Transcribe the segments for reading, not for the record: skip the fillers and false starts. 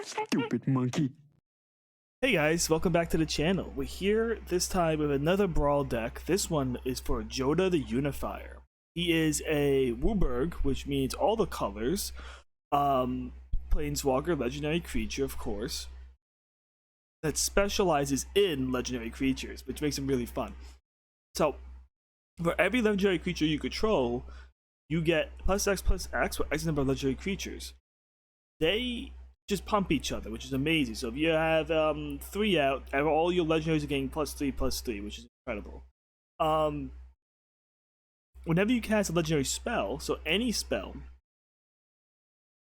Stupid monkey. Hey guys, welcome back to the channel. We're here this time with another Brawl deck. This one is for Jodah the Unifier. He is a Wooburg, which means all the colors. Planeswalker, legendary creature, of course, that specializes in legendary creatures, which makes him really fun. So, for every legendary creature you control, you get +X for X number of legendary creatures. They just pump each other, which is amazing. So if you have 3 out, all your legendaries are getting +3/+3, which is incredible. Whenever you cast a legendary spell, so any spell,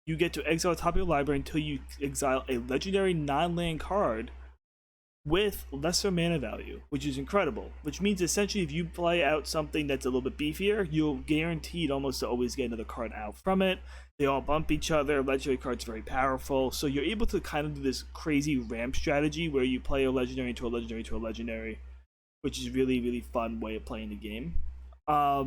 you get to exile the top of your library until you exile a legendary non-land card with lesser mana value, which is incredible. Which means essentially if you play out something that's a little bit beefier, you'll guaranteed almost to always get another card out from it. They all bump each other. Legendary cards very powerful, so you're able to kind of do this crazy ramp strategy where you play a legendary to a legendary to a legendary, which is really fun way of playing the game. I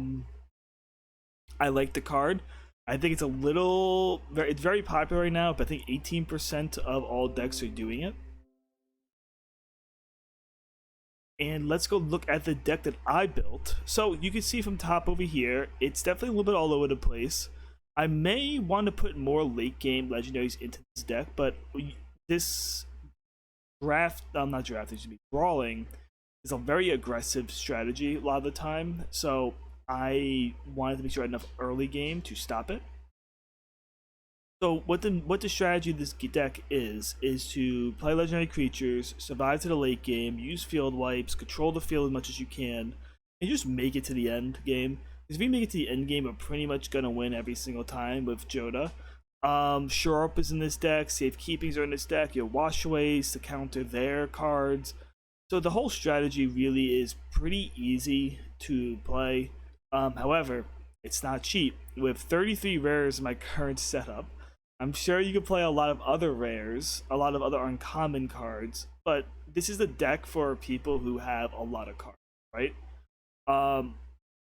like the card. I think it's it's very popular right now, but I think 18% of all decks are doing it. And let's go look at the deck that I built. So you can see from top over here, it's definitely a little bit all over the place. I may want to put more late game legendaries into this deck, but this brawling is a very aggressive strategy a lot of the time. So I wanted to make sure I had enough early game to stop it. So what the strategy of this deck is to play legendary creatures, survive to the late game, use field wipes, control the field as much as you can, and just make it to the end game. Because if you make it to the end game, we're pretty much gonna win every single time with Jodah. Shore Up is in this deck, Safekeepings are in this deck, you have Washaways to counter their cards. So the whole strategy really is pretty easy to play. However, it's not cheap. With 33 rares in my current setup, I'm sure you could play a lot of other rares, a lot of other uncommon cards, but this is the deck for people who have a lot of cards, right? I've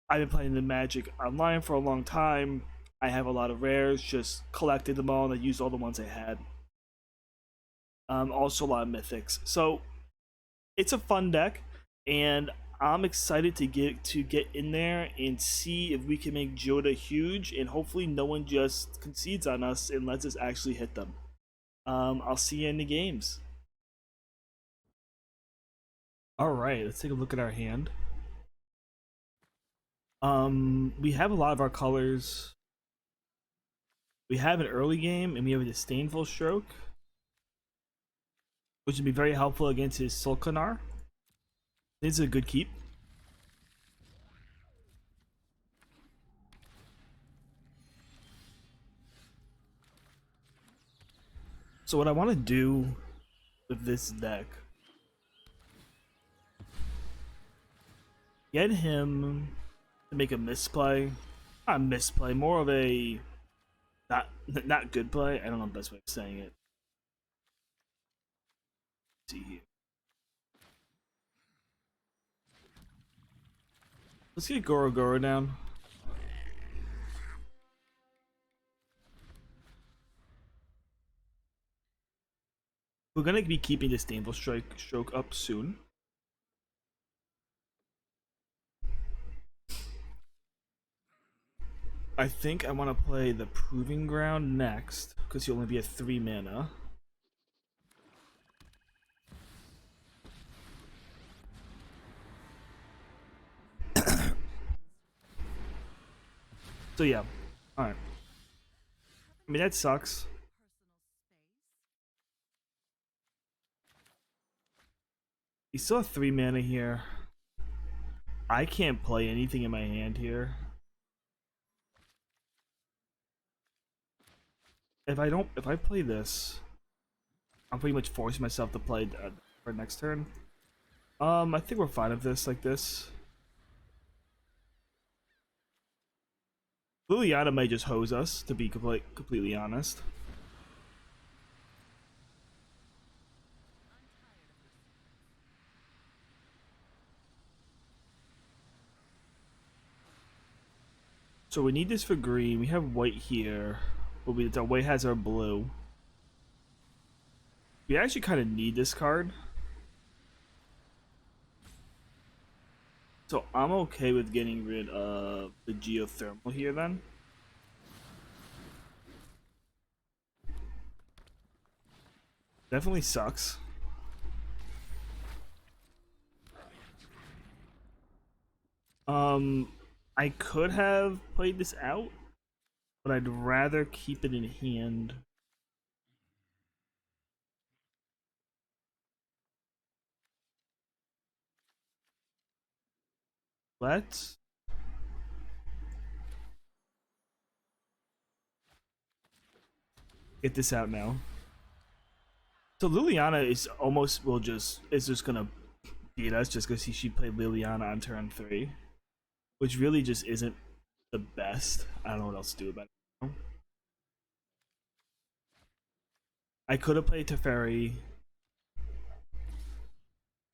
been playing the Magic online for a long time. I have a lot of rares, just collected them all and I used all the ones I had. Also a lot of mythics. So it's a fun deck, and I'm excited to get in there and see if we can make Jodah huge, and hopefully no one just concedes on us and lets us actually hit them. I'll see you in the games. Alright, let's take a look at our hand. We have a lot of our colors. We have an early game, and we have a Disdainful Stroke, which would be very helpful against his Sulkanar. This is a good keep. So what I want to do with this deck, get him to make a misplay. Not a misplay, more of a not good play. I don't know the best way of saying it. Let's see here. Let's get Goro down. We're gonna be keeping this Disdainful Stroke up soon. I think I want to play the Proving Ground next, because he'll only be at 3 mana. So yeah, alright. I mean, that sucks. You still have 3 mana here. I can't play anything in my hand here. If I play this, I'm pretty much forcing myself to play for next turn. I think we're fine with this, like this. Liliana may just hose us, to be completely honest. So we need this for green. We have white here, but our white has our blue. We actually kind of need this card. So I'm okay with getting rid of the geothermal here then. Definitely sucks. I could have played this out, but I'd rather keep it in hand. Let's get this out now. So Liliana is just gonna beat us just because she played Liliana on turn 3, which really just isn't the best. I don't know what else to do about it. I could have played Teferi.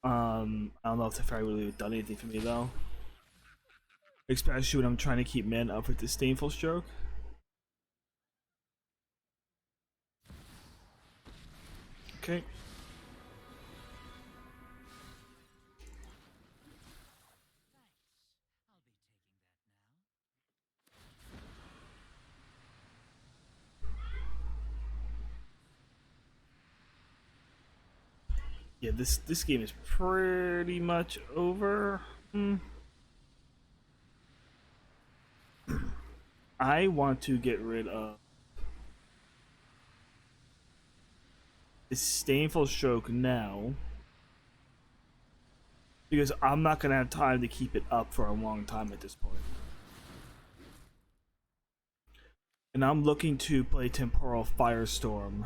I don't know if Teferi would have done anything for me though, especially when I'm trying to keep men up with Disdainful Stroke. Okay. Yeah, this game is pretty much over. I want to get rid of Disdainful Stroke now because I'm not gonna have time to keep it up for a long time at this point. And I'm looking to play Temporal Firestorm.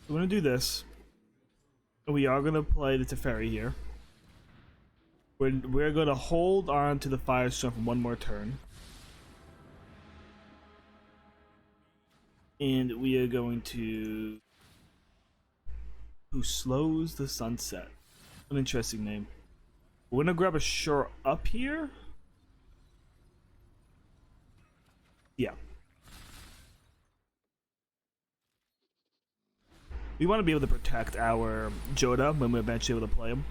We're gonna do this. We are gonna play the Teferi here. We're gonna hold on to the Firestorm for one more turn. And we are going to... Who slows the sunset? An interesting name. We're gonna grab a shore up here. Yeah. We want to be able to protect our Jodah when we're eventually able to play him.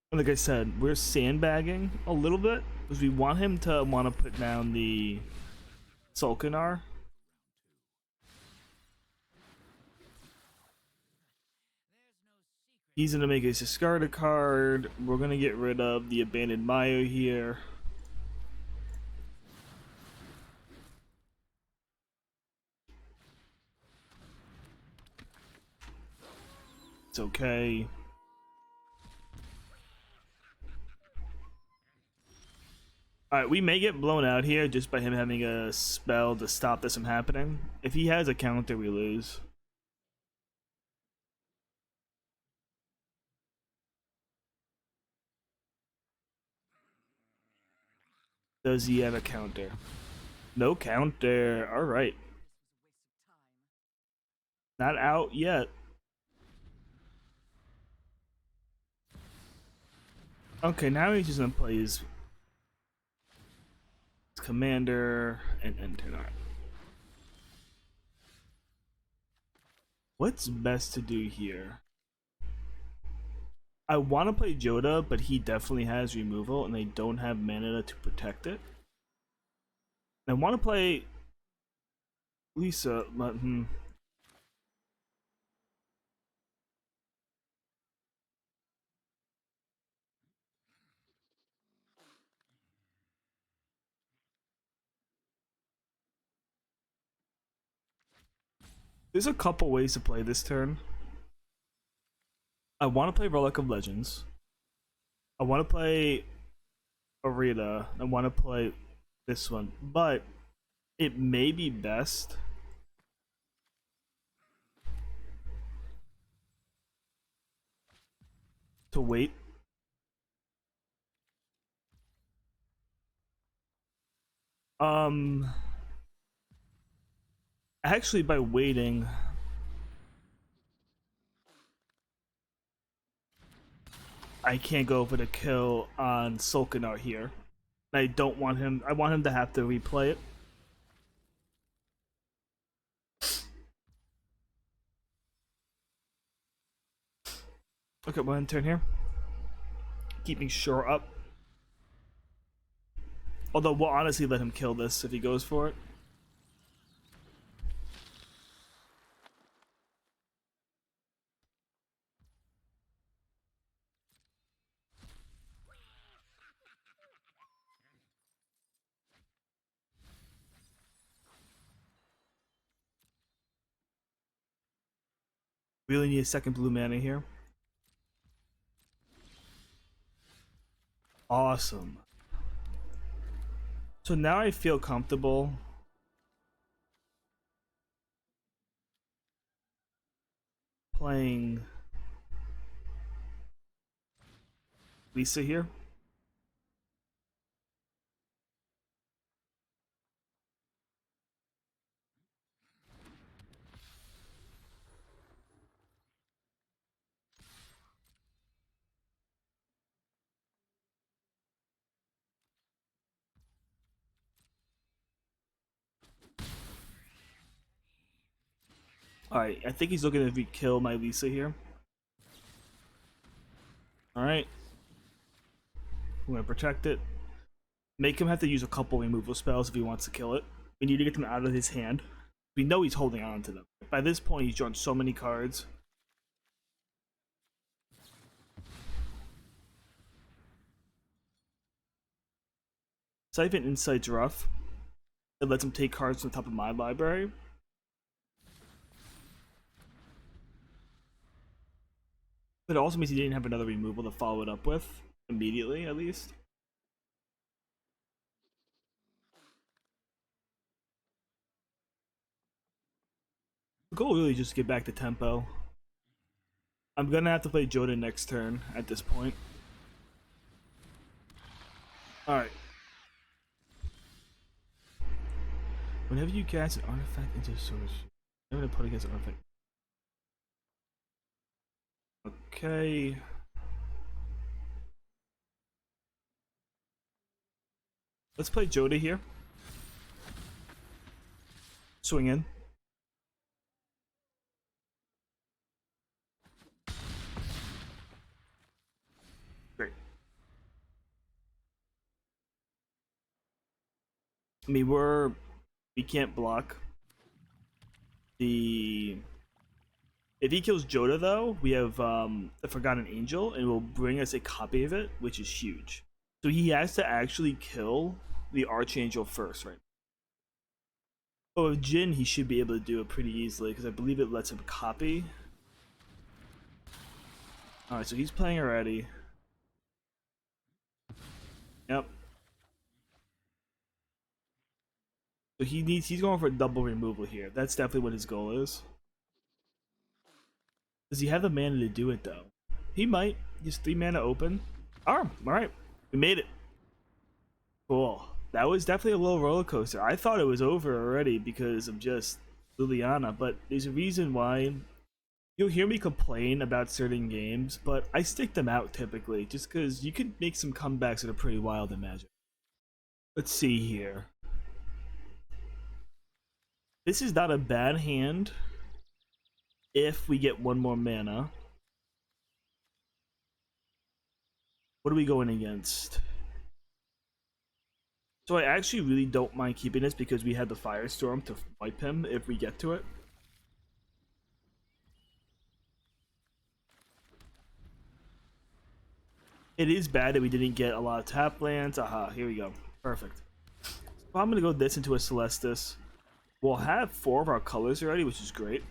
And like I said, we're sandbagging a little bit because we want him to want to put down the Sulkanar. He's gonna make a discard a card. We're gonna get rid of the Abandoned Mayo here. It's okay. Alright, we may get blown out here just by him having a spell to stop this from happening. If he has a counter, we lose. Does he have a counter? No counter. Alright. Not out yet. Okay, now he's just gonna play his commander and enter. Alright. What's best to do here? I want to play Jodah, but he definitely has removal, and they don't have mana to protect it. I want to play Lisa, but there's a couple ways to play this turn. I want to play Relic of Legends. I want to play Arena. I want to play this one, but it may be best to wait. Actually, by waiting, I can't go for the kill on Sulkanar here. I don't want him. I want him to have to replay it. Okay, one turn here. Keeping Shore up. Although we'll honestly let him kill this if he goes for it. Really need a second blue mana here. Awesome. So now I feel comfortable playing Lisa here. Alright, I think he's looking to kill my Lisa here. Alright. I'm gonna protect it. Make him have to use a couple removal spells if he wants to kill it. We need to get them out of his hand. We know he's holding on to them. By this point, he's drawn so many cards. Siphon Insight's rough. It lets him take cards from the top of my library. But it also means he didn't have another removal to follow it up with. Immediately, at least. The goal really just to get back to tempo. I'm gonna have to play Jodah next turn at this point. Alright. Whenever you cast an artifact into a source, never to put against an artifact. Okay. Let's play Jodah here. Swing in. Great. I mean, we can't block the. If he kills Jodah, though, we have the Forgotten Angel, and it will bring us a copy of it, which is huge. So he has to actually kill the Archangel first, right? Oh, with Jin, he should be able to do it pretty easily, because I believe it lets him copy. Alright, so he's playing already. Yep. So he's going for a double removal here. That's definitely what his goal is. Does he have the mana to do it, though? He might. He's 3 mana open. Alright. We made it. Cool. That was definitely a little roller coaster. I thought it was over already because of just Liliana, but there's a reason why. You'll hear me complain about certain games, but I stick them out typically, just because you can make some comebacks that are pretty wild in Magic. Let's see here. This is not a bad hand if we get one more mana. What are we going against? So I actually really don't mind keeping this because we had the Firestorm to wipe him if we get to it. It is bad that we didn't get a lot of tap lands. Aha, here we go. Perfect. So I'm going to go this into a Celestis. We'll have 4 of our colors already, which is great.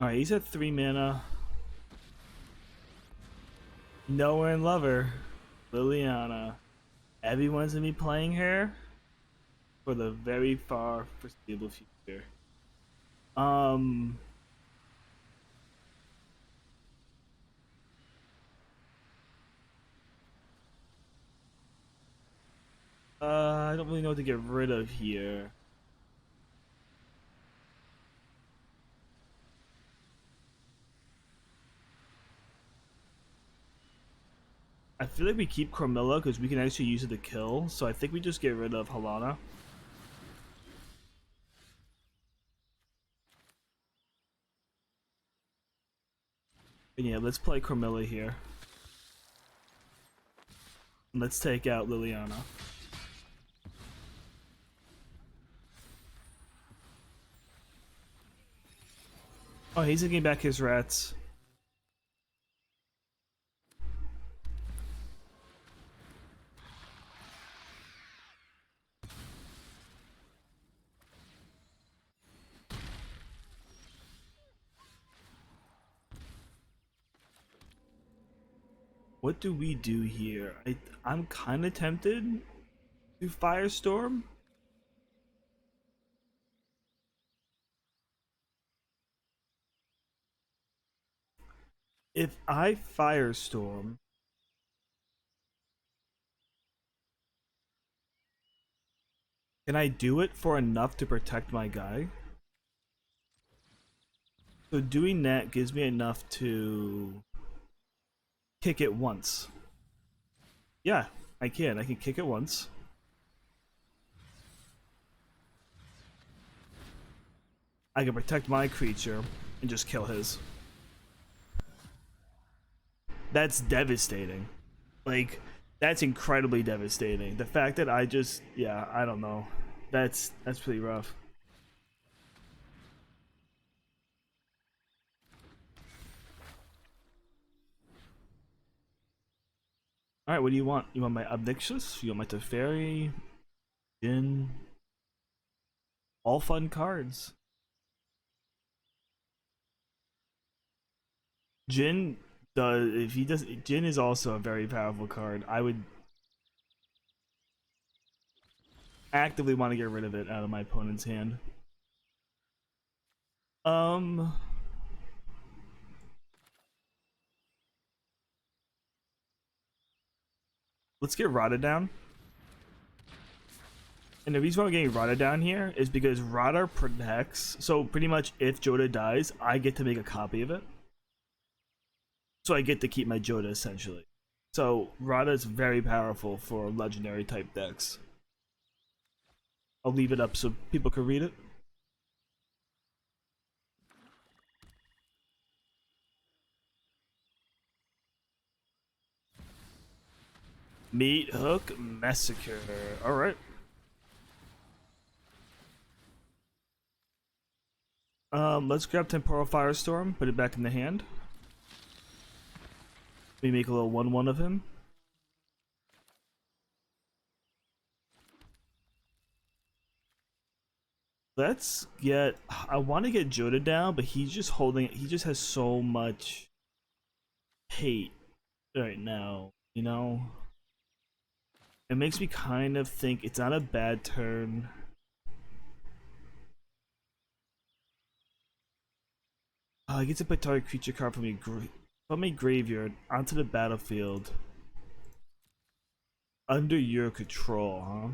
Alright, he's at 3 mana. Nowhere in Lover. Liliana. Everyone's gonna be playing her. for the very far foreseeable future. Um, I don't really know what to get rid of here. I feel like we keep Chromilla because we can actually use it to kill, so I think we just get rid of Halana. And yeah, let's play Chromilla here. Let's take out Liliana. Oh, he's getting back his rats. What do we do here? I'm kind of tempted to Firestorm. If I Firestorm, can I do it for enough to protect my guy? So doing that gives me enough to kick it once. Yeah, I can. I can kick it once. I can protect my creature and just kill his. That's devastating. Like, that's incredibly devastating. The fact that I just, yeah, I don't know. That's pretty rough. All right, what do you want? You want my Obnixus? You want my Teferi? Jin? All fun cards. Jin does if he does. Jin is also a very powerful card. I would actively want to get rid of it out of my opponent's hand. Um, let's get Rada down. And the reason why we're getting Rada down here is because Rada protects. So pretty much, if Jodah dies, I get to make a copy of it. So I get to keep my Jodah essentially. So Rada is very powerful for legendary type decks. I'll leave it up so people can read it. Meat Hook Massacre. Alright. Let's grab Temporal Firestorm, put it back in the hand. We make a little 1/1 of him. Let's get. I want to get Jodah down, but he's just holding. He just has so much hate right now. You know, it makes me kind of think it's not a bad turn. I get to put target creature card from a graveyard onto the battlefield under your control, huh?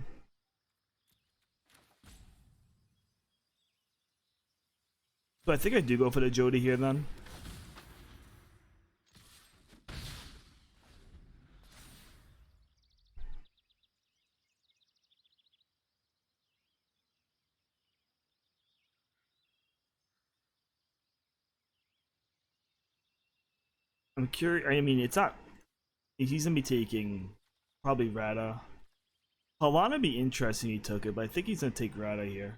So I think I do go for the Jodah here then. I'm curious. I mean, it's not. He's gonna be taking probably Rada. Halana be interesting. He took it, but I think he's gonna take Rada here.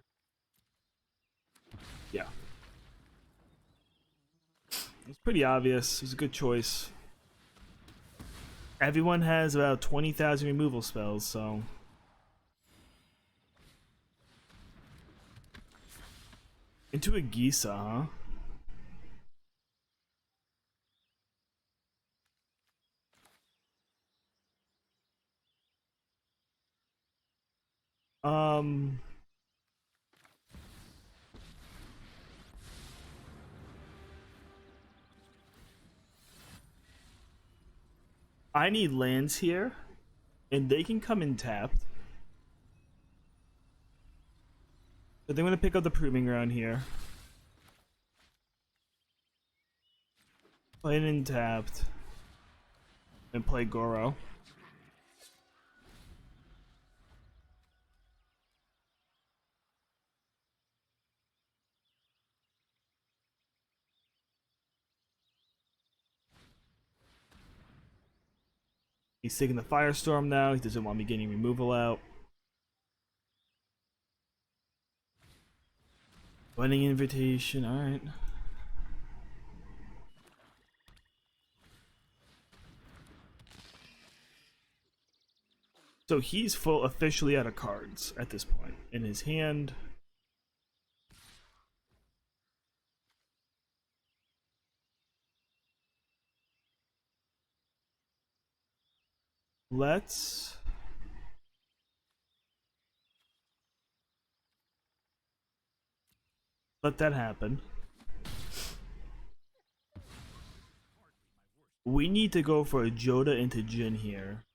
Yeah, it's pretty obvious. It's a good choice. Everyone has about 20,000 removal spells, so into a Gisa, huh? I need lands here, and they can come in tapped. But they're gonna pick up the Proving Ground here. Play it in tapped. And play Goro. He's taking the Firestorm now. He doesn't want me getting removal out. Wedding invitation, alright. So he's officially out of cards at this point. In his hand. Let's let that happen. We need to go for a Jodah into Jhin here.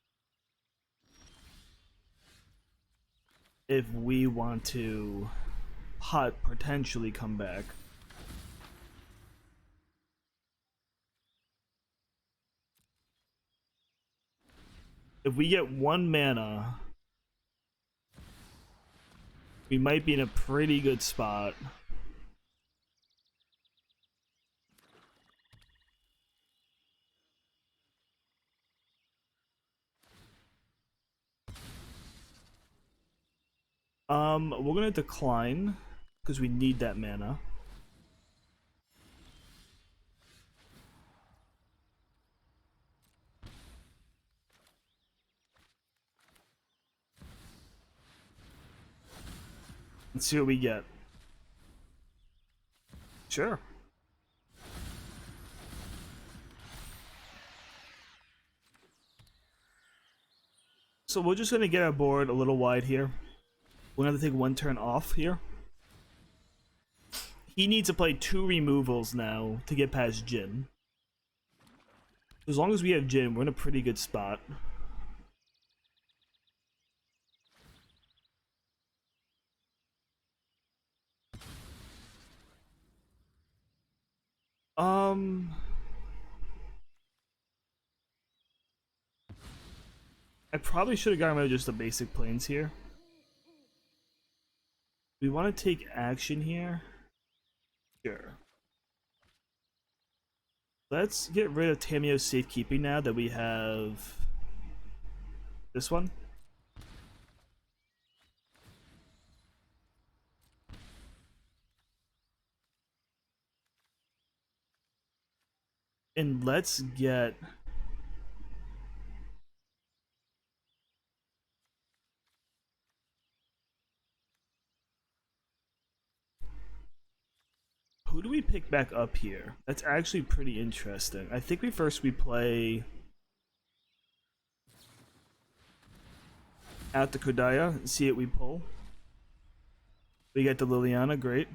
If we want to potentially come back. If we get 1 mana, we might be in a pretty good spot. We're gonna decline because we need that mana. Let's see what we get. Sure. So we're just gonna get our board a little wide here. We're gonna have to take 1 turn off here. He needs to play 2 removals now to get past Jhin. As long as we have Jhin, we're in a pretty good spot. I probably should have gotten rid of just the basic planes here. We want to take action here. Sure. Let's get rid of Tamio's safekeeping now that we have this one. And let's get who do we pick back up here? That's actually pretty interesting. I think we play out the Kodaya and see it we pull. We get the Liliana, great.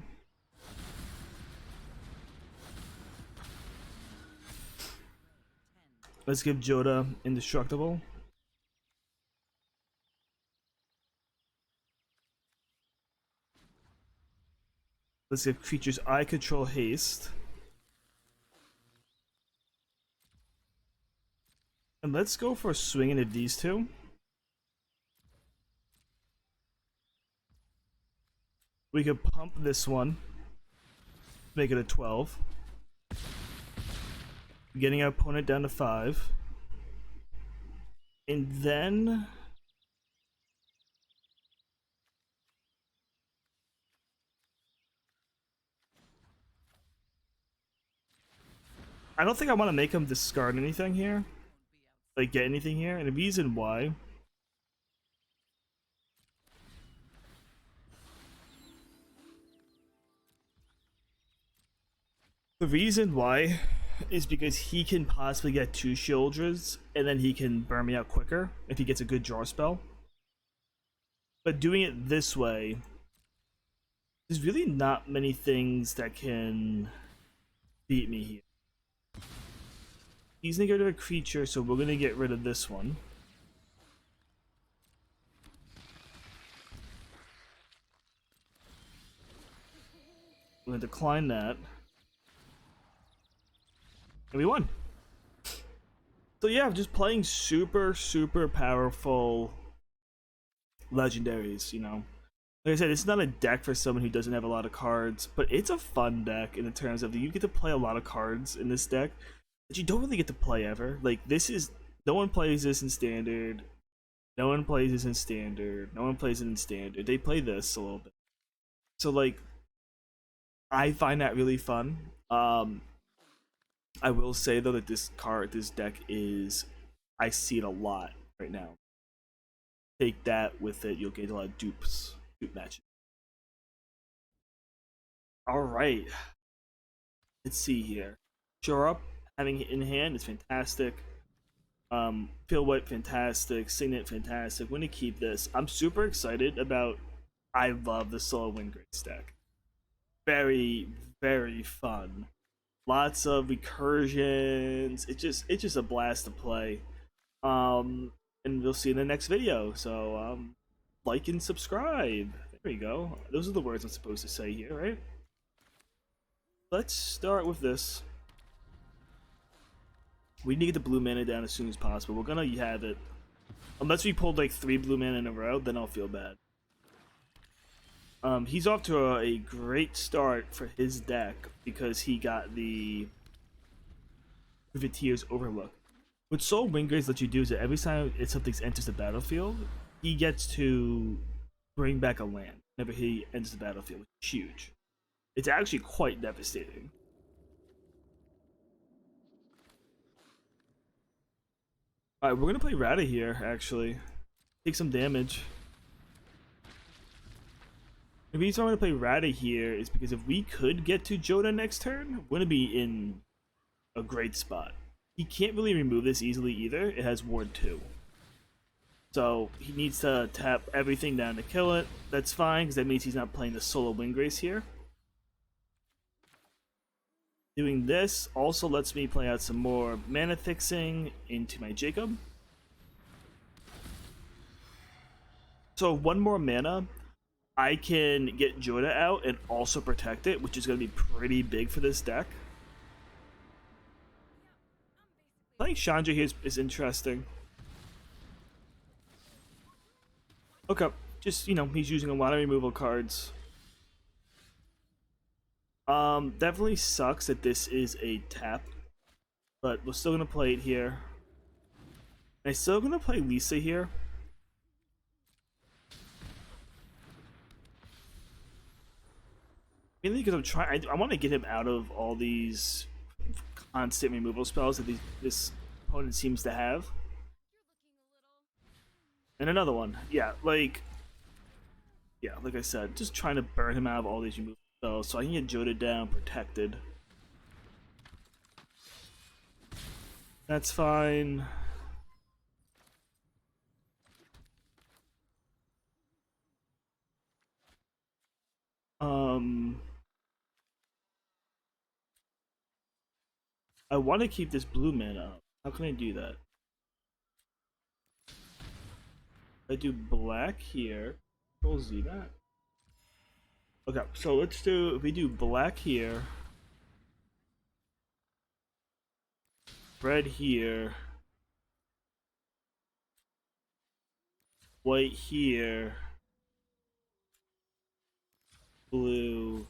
Let's give Jodah indestructible. Let's give creatures eye control haste. And let's go for a swing into these two. We could pump this one. Make it a 12. Getting our opponent down to 5. And then I don't think I want to make him discard anything here. Like get anything here. And the reason why is because he can possibly get 2 Shieldras and then he can burn me out quicker if he gets a good draw spell. But doing it this way, there's really not many things that can beat me here. He's gonna get rid of a creature, so we're gonna get rid of this one. We're gonna decline that. And we won. So yeah, just playing super, super powerful legendaries, you know. Like I said, it's not a deck for someone who doesn't have a lot of cards, but it's a fun deck in the terms of you get to play a lot of cards in this deck that you don't really get to play ever. Like this is no one plays this in standard. No one plays this in standard. No one plays it in standard. They play this a little bit. So like I find that really fun. I will say though that this deck is I see it a lot right now. Take that with it, you'll get a lot of dupe matches. Alright. Let's see here. Shore Up, having it in hand is fantastic. Feel White, fantastic. Signet, fantastic. We're gonna keep this. I'm super excited about. I love the Solo Windgrace deck. Very, very fun. Lots of recursions. It's just a blast to play. And we'll see you in the next video. So like and subscribe. There we go. Those are the words I'm supposed to say here, right? Let's start with this. We need to get the blue mana down as soon as possible. We're gonna have it. Unless we pulled like 3 blue mana in a row, then I'll feel bad. He's off to a great start for his deck because he got the Privateer's Overlook. What Soul Windgrace lets you do is that every time something enters the battlefield, he gets to bring back a land whenever he enters the battlefield, which is huge. It's actually quite devastating. Alright, we're gonna play Rata here, actually. Take some damage. The reason I'm gonna play Rata here is because if we could get to Jodah next turn, we're gonna be in a great spot. He can't really remove this easily either. It has Ward 2. So he needs to tap everything down to kill it. That's fine, because that means he's not playing the Solo Windgrace here. Doing this also lets me play out some more mana fixing into my Jacob. So one more mana, I can get Jodah out and also protect it, which is going to be pretty big for this deck. Playing Chandra here is interesting. Okay, just, you know, he's using a lot of removal cards. Definitely sucks that this is a tap, but we're still gonna play it here. I'm still gonna play Lisa here. Mainly because I'm trying. I want to get him out of all these constant removal spells that this opponent seems to have. And another one, yeah, like I said, just trying to burn him out of all these removal spells so I can get Jodah down protected. That's fine. I want to keep this blue mana up. How can I do that? I do black here. Control Z that. Okay, so let's do, if we do black here, red here, white here, blue,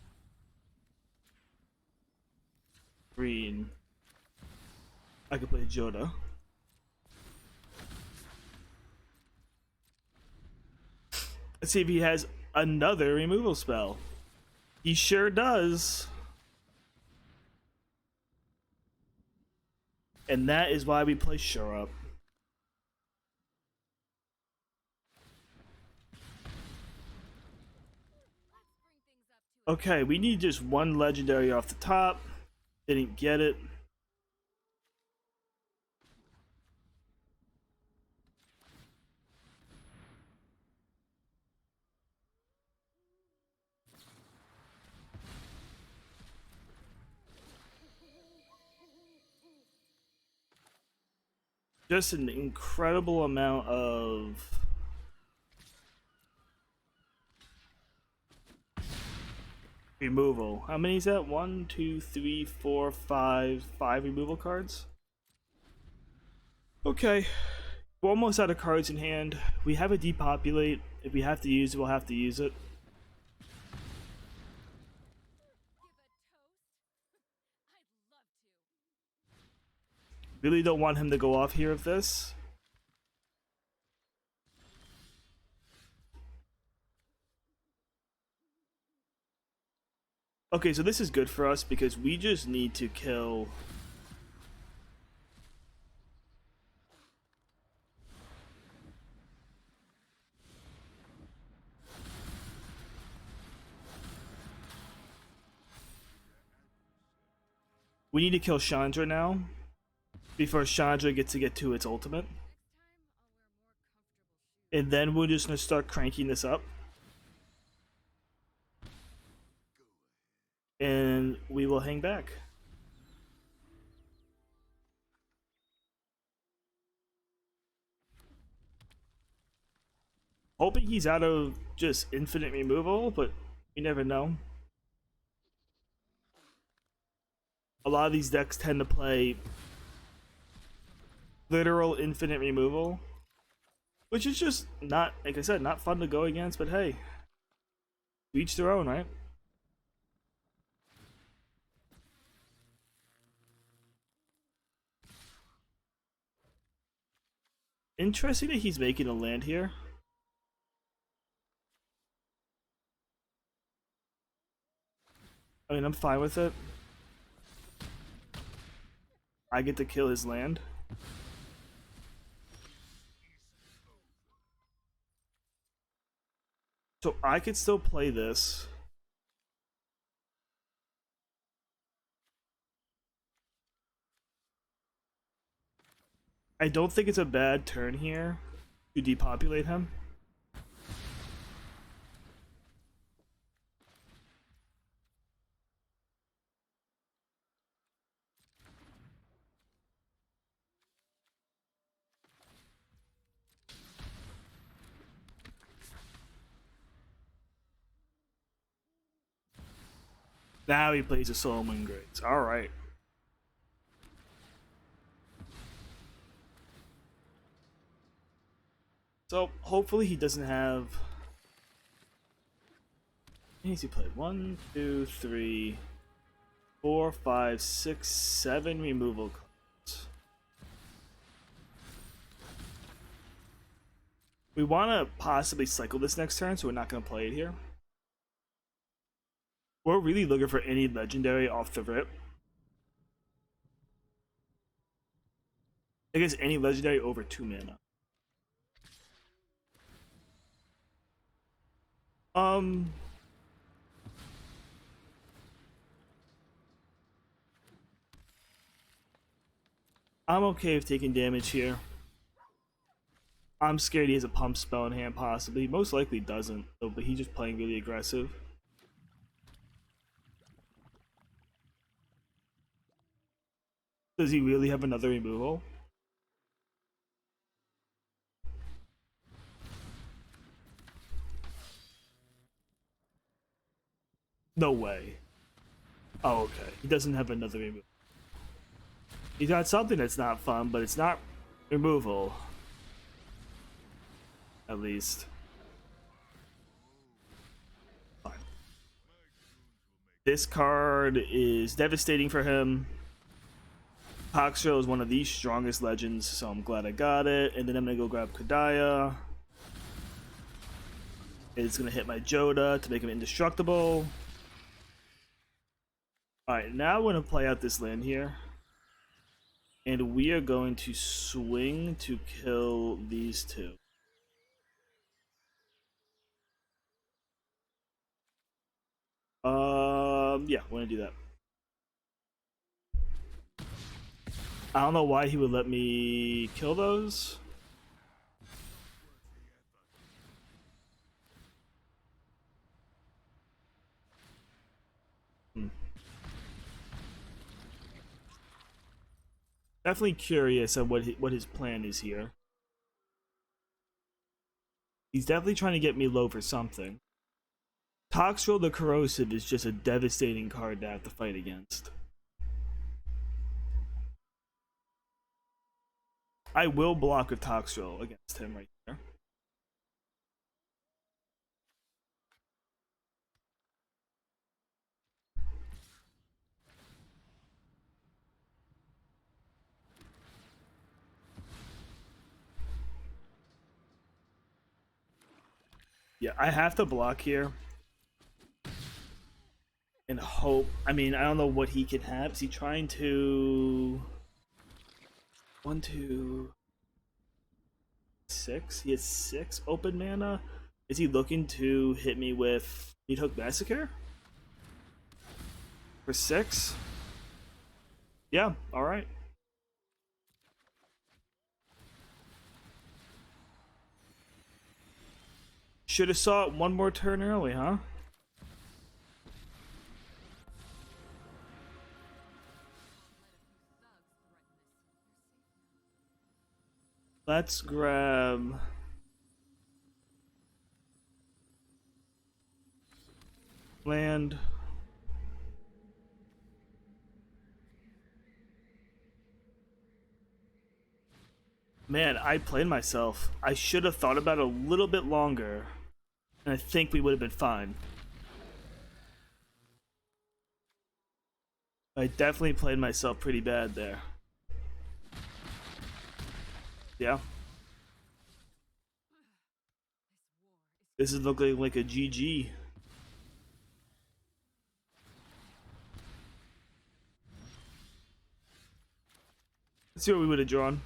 green. I could play Jodah. Let's see if he has another removal spell. He sure does. And that is why we play Shore Up. Okay, we need just one legendary off the top. Didn't get it. just an incredible amount of removal. How many is that? 1, 2, 3, 4, 5. 5 removal cards? Okay. We're almost out of cards in hand. We have a depopulate. If we have to use it, we'll have to use it. Really don't want him to go off here with this. Okay, so this is good for us because we just need to kill... We need to kill Chandra now before Chandra gets to get to its ultimate. And then we're just going to start cranking this up. And we will hang back. Hoping he's out of just infinite removal, but you never know. A lot of these decks tend to play literal infinite removal, which is just not, like I said, not fun to go against, but hey, each their own, right? Interesting that he's making a land here. I mean, I'm fine with it. I get to kill his land. So I could still play this. I don't think it's a bad turn here to depopulate him. Now he plays a Solomon Grades. Alright. So hopefully he doesn't have... How many has he played? 1, 2, 3, 4, 5, 6, 7 removal cards. We want to possibly cycle this next turn, so we're not going to play it here. We're really looking for any legendary off the rip. I guess any legendary over 2 mana. I'm okay with taking damage here. I'm scared he has a pump spell in hand, possibly. Most likely doesn't, though, but he's just playing really aggressive. Does he really have another removal? No way. Oh, okay. He doesn't have another removal. He's got something that's not fun, but it's not removal. At least. Fine. This card is devastating for him. Coxtrail is one of the strongest legends, so I'm glad I got it. And then I'm gonna go grab Kadaya. It's gonna hit my Jodah to make him indestructible. Alright, now we're gonna play out this land here. And we are going to swing to kill these two. Yeah, we're gonna do that. I don't know why he would let me kill those. Definitely curious on what his plan is here. He's definitely trying to get me low for something. Toxtrol the Corrosive is just a devastating card to have to fight against. I will block with Toxtrol against him right there. Yeah, I have to block here. And hope. I mean, I don't know what he can have. Is he trying to... 1, 2, 6? He has 6 open mana. Is he looking to hit me with Meathook Massacre? For 6? Yeah, alright. Should have saw it one more turn early, huh? Let's grab... land. Man, I played myself. I should have thought about it a little bit longer, and I think we would have been fine. I definitely played myself pretty bad there. Yeah. This is looking like a GG. Let's see what we would have drawn.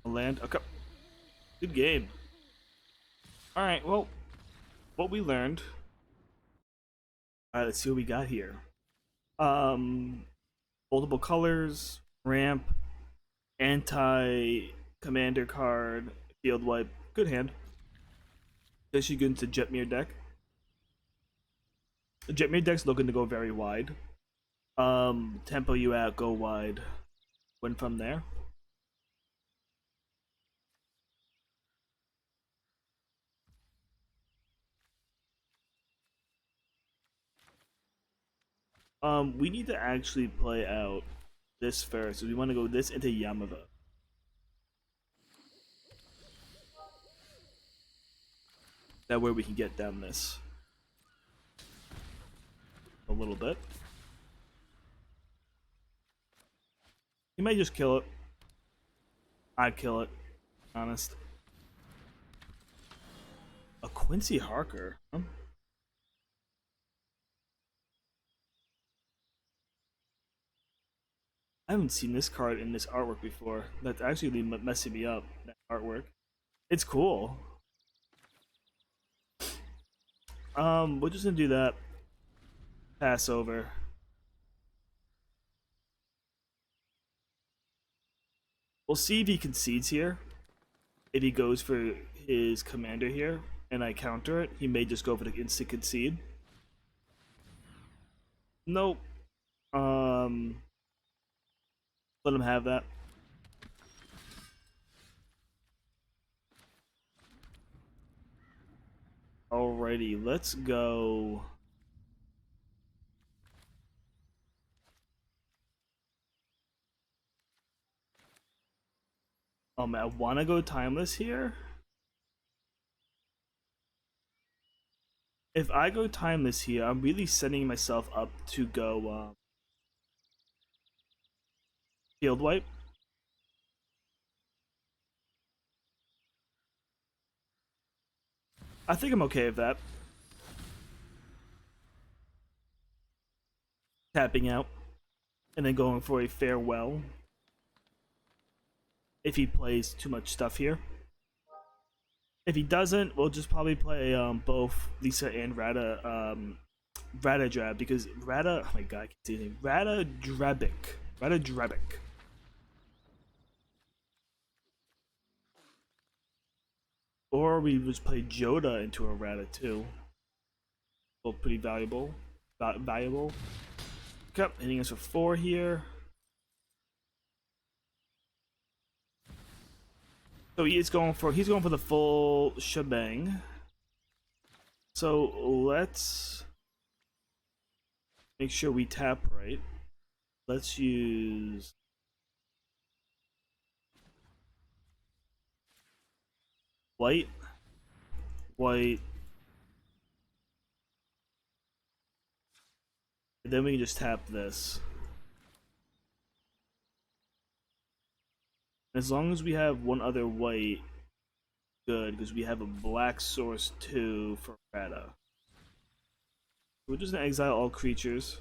A land. Okay. Good game. Alright, well, what we learned. Alright, let's see what we got here. Multiple colors, ramp, anti-commander card, field wipe. Good hand. Guess you get into Jetmir deck. The Jetmir deck's looking to go very wide. Tempo you out, go wide. Win from there. We need to actually play out this first. So we want to go this into Yamava. That way we can get down this a little bit. He might just kill it. I'd kill it, honest. A Quincy Harker. Huh? I haven't seen this card in this artwork before. That's actually messing me up, that artwork. It's cool. We're just gonna do that. Pass over. We'll see if he concedes here. If he goes for his commander here, and I counter it, he may just go for the instant concede. Nope. Let him have that. Alrighty, let's go. Man, I want to go timeless here. If I go timeless here, I'm really setting myself up to go field wipe. I think I'm okay with that. Tapping out and then going for a farewell if he plays too much stuff here. If he doesn't, we'll just probably play both Lisa and Rada Drab, because Rada, oh my god, I can't see his name. Rada Drabic. Or we just play Jodah into a Rada too. Both pretty valuable. Okay, hitting us with 4 here. So he's going for the full shebang. So let's make sure we tap right. Let's use white, white, and then we can just tap this. As long as we have one other white, good, because we have a black source too for Rata. We're just gonna exile all creatures.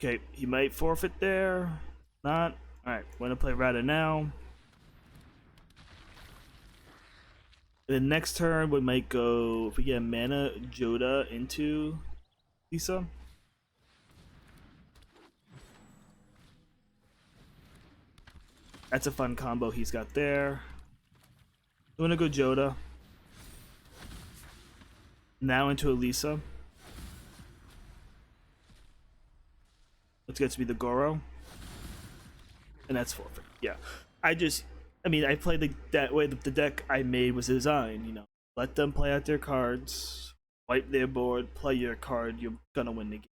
Okay, he might forfeit there. Not. Alright, we're gonna play Rata now. The next turn we might go, if we get mana Jodah into Lisa. That's a fun combo he's got there. I'm gonna go Jodah. Now into Elisa. Let's get to be the Goro. And that's forfeit. Yeah. I mean, I played that way. The deck I made was designed, you know. Let them play out their cards, wipe their board, play your card, you're gonna win the game.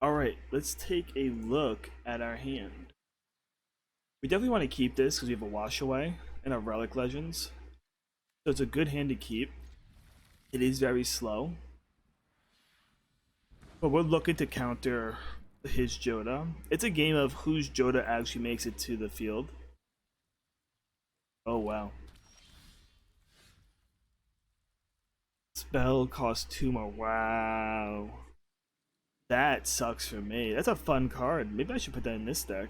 Alright, let's take a look at our hand. We definitely want to keep this because we have a Wash Away and our Relic Legends. So it's a good hand to keep. It is very slow. But we're looking to counter his Jodah. It's a game of whose Jodah actually makes it to the field. Oh wow. Spell costs 2 more. Wow. That sucks for me. That's a fun card. Maybe I should put that in this deck.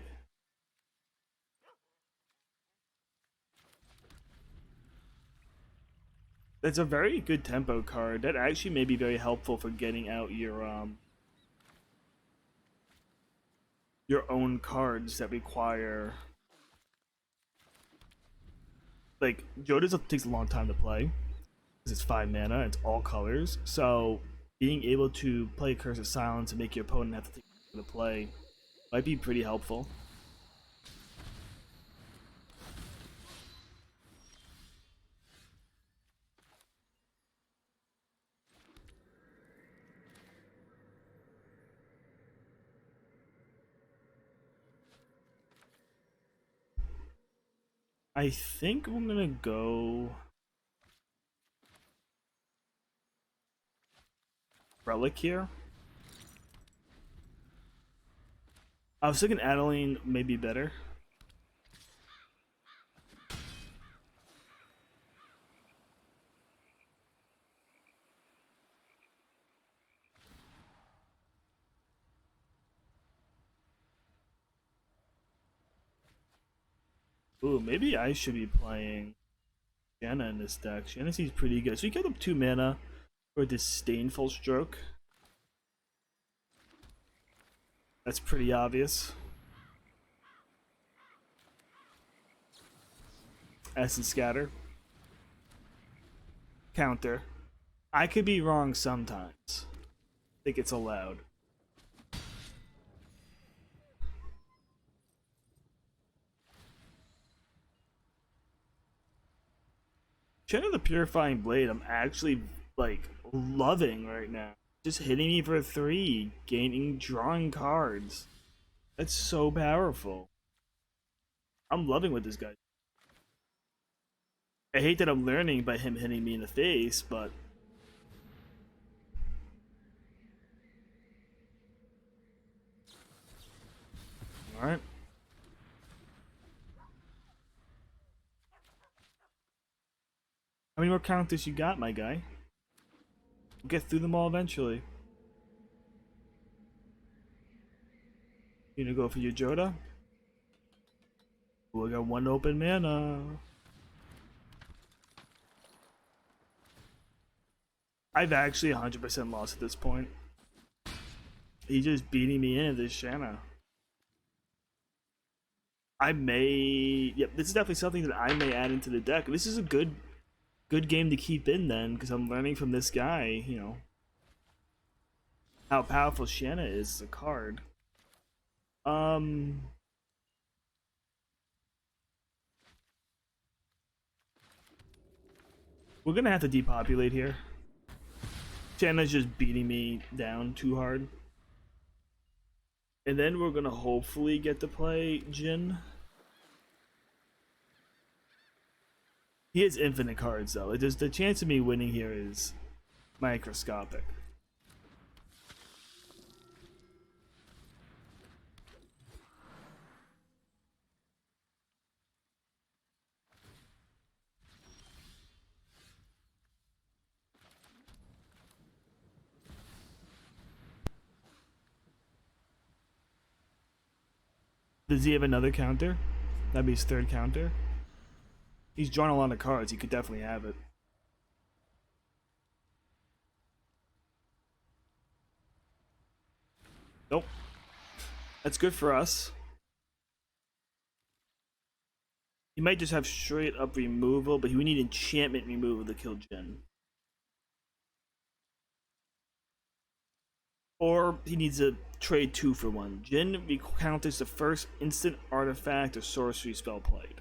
That's a very good tempo card. That actually may be very helpful for getting out your own cards that require, like, Jodah takes a long time to play because it's 5 mana, it's all colors. So being able to play Curse of Silence and make your opponent have to take to play might be pretty helpful. I think I'm gonna go Relic here. I was thinking Adeline may be better. Ooh, maybe I should be playing Shanna in this deck. Shanna seems pretty good. So you get up 2 mana for Disdainful Stroke. That's pretty obvious. Essence Scatter. Counter. I could be wrong sometimes. I think it's allowed. Shanna the Purifying Blade, I'm actually, like, loving right now. Just hitting me for 3, drawing cards. That's so powerful. I'm loving what this guy. I hate that I'm learning by him hitting me in the face, but alright. How many more counters you got, my guy? We'll get through them all eventually. You gonna go for your Jodah? We got 1 open mana. I've actually 100% lost at this point. He's just beating me into this Shanna. I may... Yep, this is definitely something that I may add into the deck. This is a good game to keep in then, because I'm learning from this guy, you know. how powerful Shanna is, a card. Um, we're gonna have to depopulate here. Shanna's just beating me down too hard. And then we're gonna hopefully get to play Jin. He has infinite cards though. The chance of me winning here is microscopic. Does he have another counter? That'd be his third counter. He's drawn a lot of cards. He could definitely have it. Nope. That's good for us. He might just have straight up removal, but we need enchantment removal to kill Jin. Or he needs a trade 2 for 1. Jin counters the first instant artifact or sorcery spell played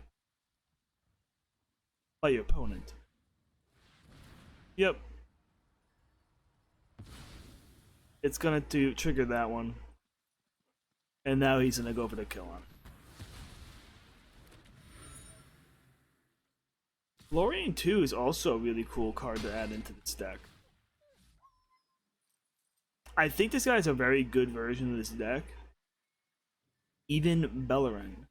by your opponent. Yep. It's gonna trigger that one. And now he's gonna go for the kill on it. Florian 2 is also a really cool card to add into this deck. I think this guy is a very good version of this deck. Even Bellerin.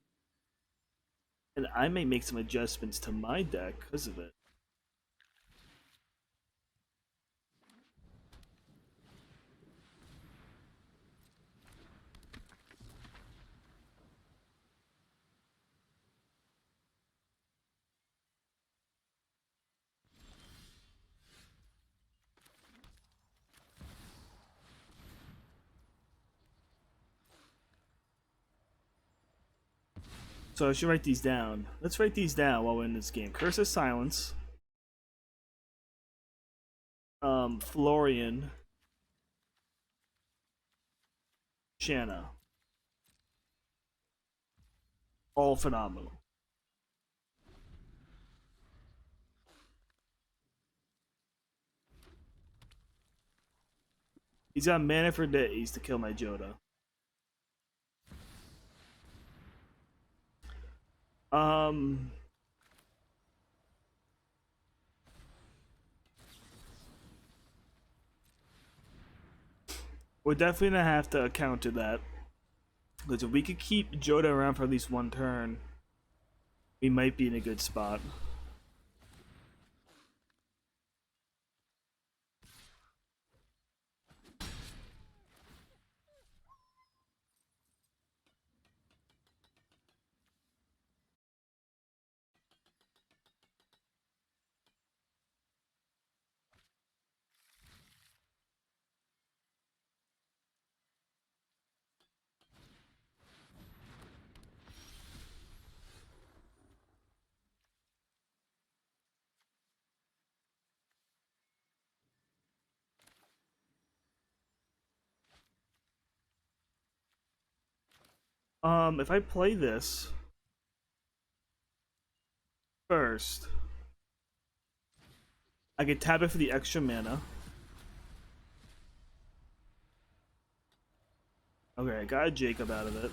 And I may make some adjustments to my deck because of it. So I should write these down. Let's write these down while we're in this game. Curse of Silence. Florian. Shanna. All phenomenal. He's got mana for days to kill my Jodah. We're definitely gonna have to counter that. Because if we could keep Jodah around for at least one turn, we might be in a good spot. If I play this first, I could tap it for the extra mana. Okay, I got a Jacob out of it.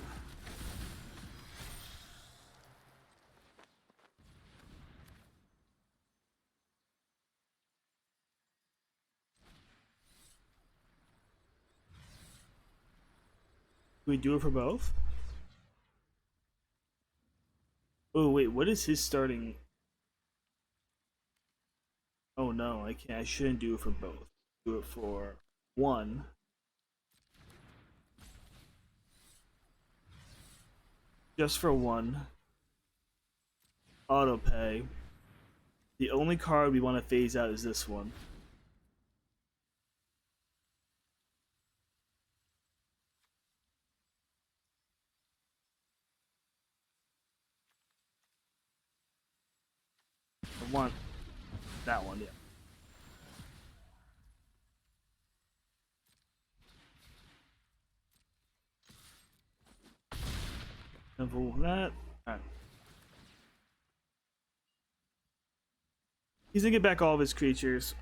Can we do it for both? Oh wait, what is his starting? Oh no, I can't. I shouldn't do it for both. Do it for one. Just for one. Auto pay. The only card we want to phase out is this one. I want that one, yeah. Level that. Alright. He's gonna get back all of his creatures,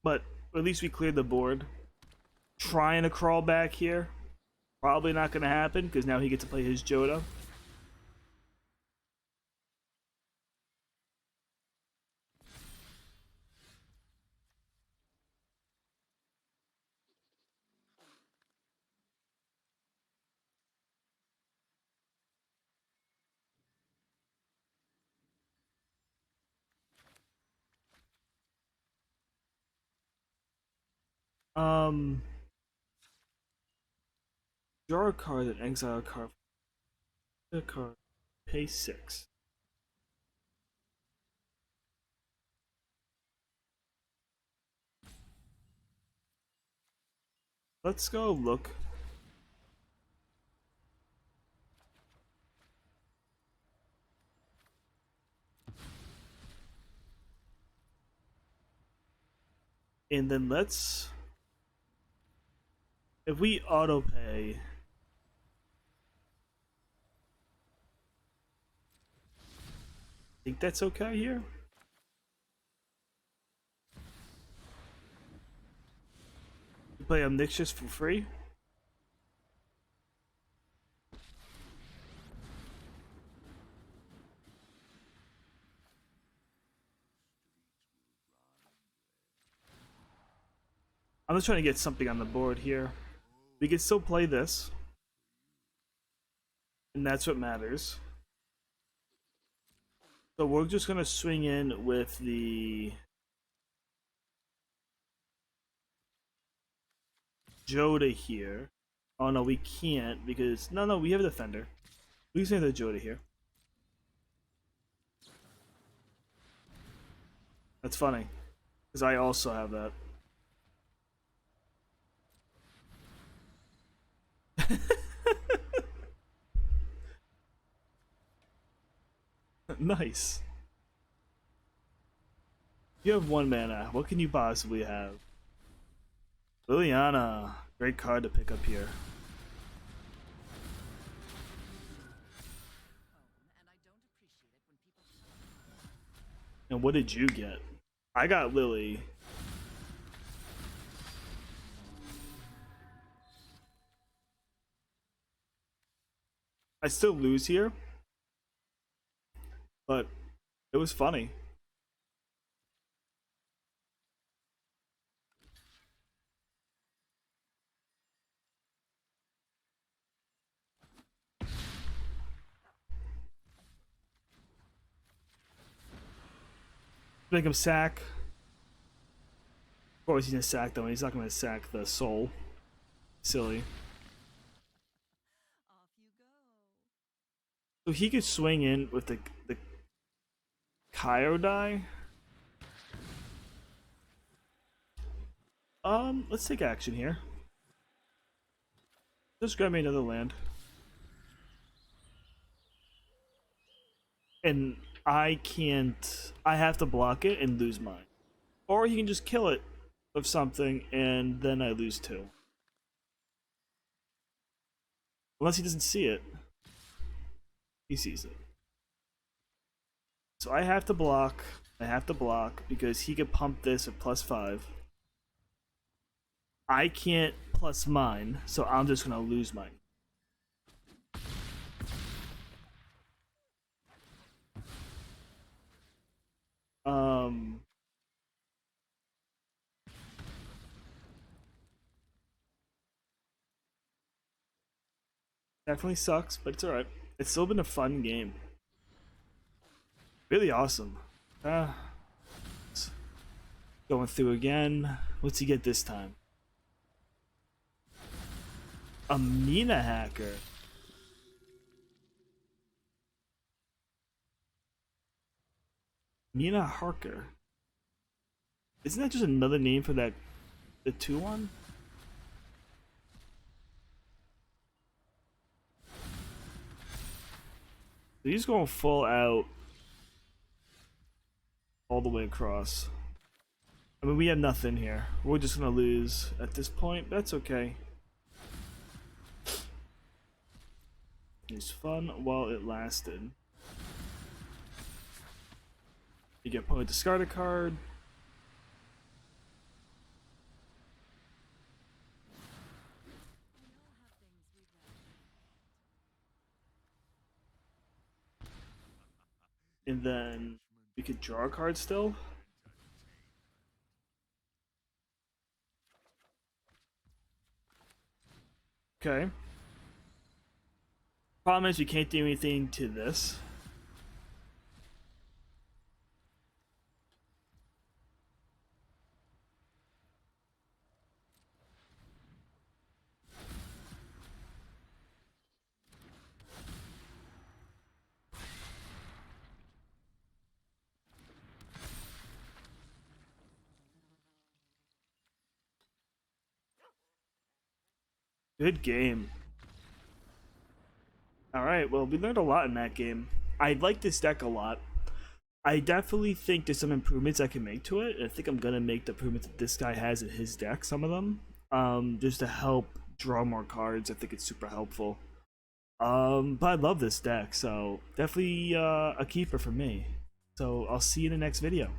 but at least we cleared the board. Trying to crawl back here, probably not gonna happen because now he gets to play his Jodah. Draw a card and exile a card. A card. Pay 6. Let's go look. And then let's, if we auto pay, I think that's okay here. We play Omniscience for free. I'm just trying to get something on the board here. We can still play this, and that's what matters. So we're just gonna swing in with the Jodah here. Oh no, we can't because no, we have a defender. We can say the Jodah here. That's funny, because I also have that. Nice. You have 1 mana. What can you possibly have? Liliana. Great card to pick up here. And what did you get? I got Lily. I still lose here, but it was funny. Make him sack. Of course he's gonna sack though, and he's not gonna sack the soul. Silly. So he could swing in with the Kyodai. Let's take action here. Just grab me another land. And I can't, I have to block it and lose mine. Or he can just kill it with something and then I lose 2. Unless he doesn't see it. He sees it. So I have to block. I have to block because he could pump this at +5. I can't plus mine, so I'm just gonna lose mine. Definitely sucks, but it's alright. It's still been a fun game. Really awesome. Going through again. What's he get this time? A Mina hacker. Mina Harker. Isn't that just another name for that the 2-1? He's going full out all the way across. I mean, we have nothing here. We're just gonna lose at this point. That's okay. It was fun while it lasted. You get opponent discard a card. And then we could draw a card still. Okay. Problem is we can't do anything to this. Good game. Alright, well, we learned a lot in that game. I like this deck a lot. I definitely think there's some improvements I can make to it. I think I'm gonna make the improvements that this guy has in his deck, some of them. Just to help draw more cards. I think it's super helpful. But I love this deck, so definitely a keeper for me. So I'll see you in the next video.